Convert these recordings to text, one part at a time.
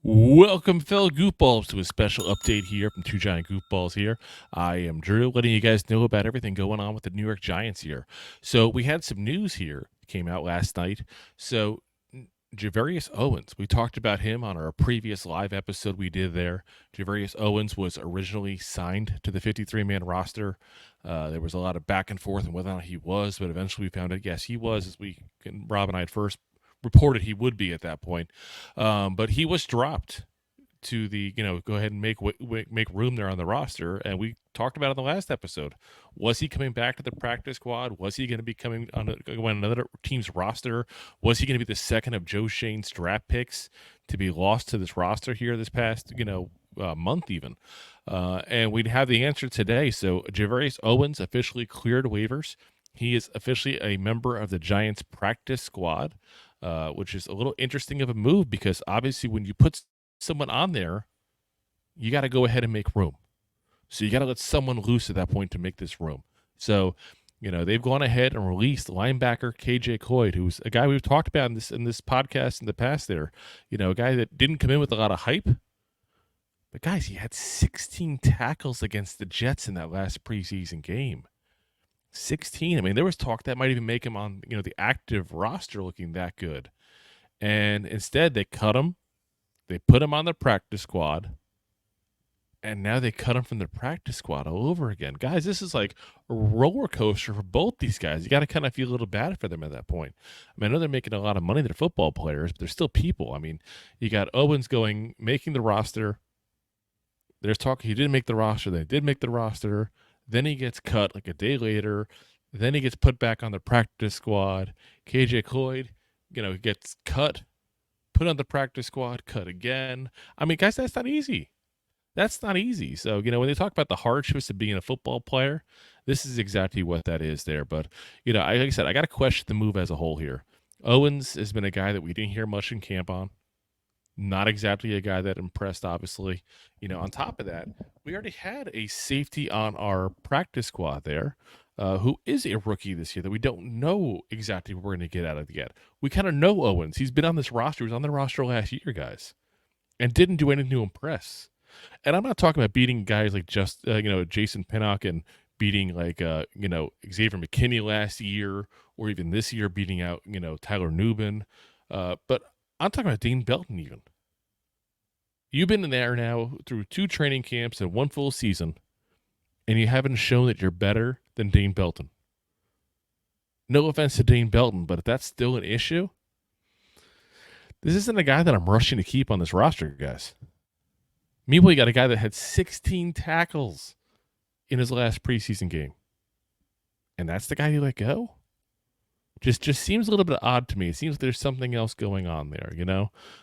Welcome, fellow Goofballs, to a special update here from Two Giant Goofballs here. I am Drew, letting you guys know about everything going on with the New York Giants here. So we had some news here, came out last night. So Gervarrious Owens, we talked about him on our previous live episode we did there. Gervarrious Owens was originally signed to the 53-man roster. There was a lot of back and forth on whether or not he was, but eventually we found out, yes, he was, as Rob and I had first reported he would be at that point. But he was dropped to the, go ahead and make room there on the roster. And we talked about it in the last episode. Was he coming back to the practice squad? Was he going to be coming on another team's roster? Was he going to be the second of Joe Shane's draft picks to be lost to this roster here this past, month even? And we'd have the answer today. So Gervarrious Owens officially cleared waivers. He is officially a member of the Giants practice squad, which is a little interesting of a move because obviously when you put someone on there, you got to go ahead and make room. So you got to let someone loose at that point to make this room. So, they've gone ahead and released linebacker KJ Cloyd, who's a guy we've talked about in this podcast in the past there. A guy that didn't come in with a lot of hype. But guys, he had 16 tackles against the Jets in that last preseason game. 16. I mean, there was talk that might even make him on, the active roster looking that good. And instead, they cut him. They put him on the practice squad. And now they cut him from the practice squad all over again. Guys, this is like a roller coaster for both these guys. You got to kind of feel a little bad for them at that point. I mean, I know they're making a lot of money. They're football players, but they're still people. I mean, you got Owens making the roster. There's talk he didn't make the roster. They did make the roster. Then he gets cut like a day later. Then he gets put back on the practice squad. KJ Cloyd, gets cut, put on the practice squad, cut again. I mean, guys, that's not easy. That's not easy. So, when they talk about the hardships of being a football player, this is exactly what that is there. But, like I said, I got to question the move as a whole here. Owens has been a guy that we didn't hear much in camp on. Not exactly a guy that impressed, obviously. On top of that, we already had a safety on our practice squad there who is a rookie this year that we don't know exactly what we're going to get out of yet. We kind of know Owens. He's been on this roster. He was on the roster last year, guys, and didn't do anything to impress. And I'm not talking about beating guys like Jason Pinnock and beating like, Xavier McKinney last year or even this year beating out, Tyler Nubin. But I'm talking about Dane Belton even. You've been in there now through 2 training camps and 1 full season, and you haven't shown that you're better than Dane Belton. No offense to Dane Belton, but if that's still an issue, this isn't a guy that I'm rushing to keep on this roster, guys. Meanwhile, you got a guy that had 16 tackles in his last preseason game. And that's the guy you let go? Just seems a little bit odd to me. It seems there's something else going on there,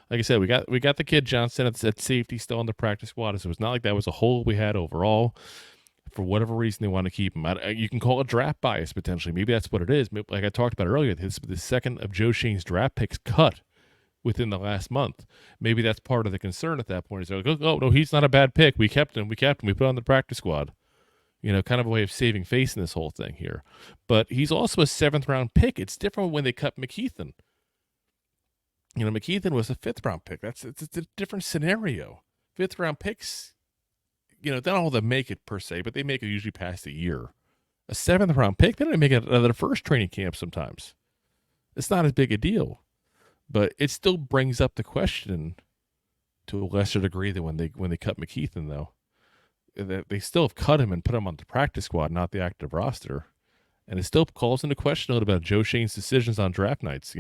Like I said, we got the kid Johnson at safety still on the practice squad, so it's not like that was a hole we had overall. For whatever reason, they want to keep him. You can call it draft bias, potentially. Maybe that's what it is. Like I talked about earlier, the second of Joe Shane's draft picks cut within the last month. Maybe that's part of the concern at that point. Is they're like, oh, no, he's not a bad pick. We kept him. We put him on the practice squad. Kind of a way of saving face in this whole thing here. But he's also a 7th-round pick. It's different when they cut McKeithen. McKeithen was a 5th-round pick. It's a different scenario. 5th-round picks, not all of them make it per se, but they make it usually past a year. A 7th-round pick, they don't make it out of their first training camp sometimes. It's not as big a deal. But it still brings up the question to a lesser degree than when they cut McKeithen, though. They still have cut him and put him on the practice squad, not the active roster. And it still calls into question a little about Joe Shane's decisions on draft nights,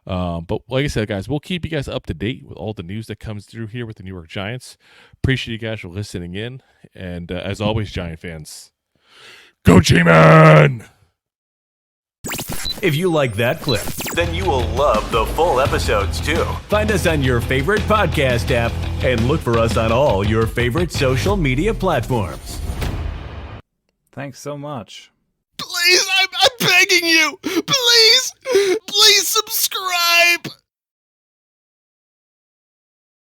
But like I said, guys, we'll keep you guys up to date with all the news that comes through here with the New York Giants. Appreciate you guys for listening in. And as always, Giant fans, go G-Man! If you like that clip, then you will love the full episodes too. Find us on your favorite podcast app and look for us on all your favorite social media platforms. Thanks so much. Please, I'm begging you. Please subscribe.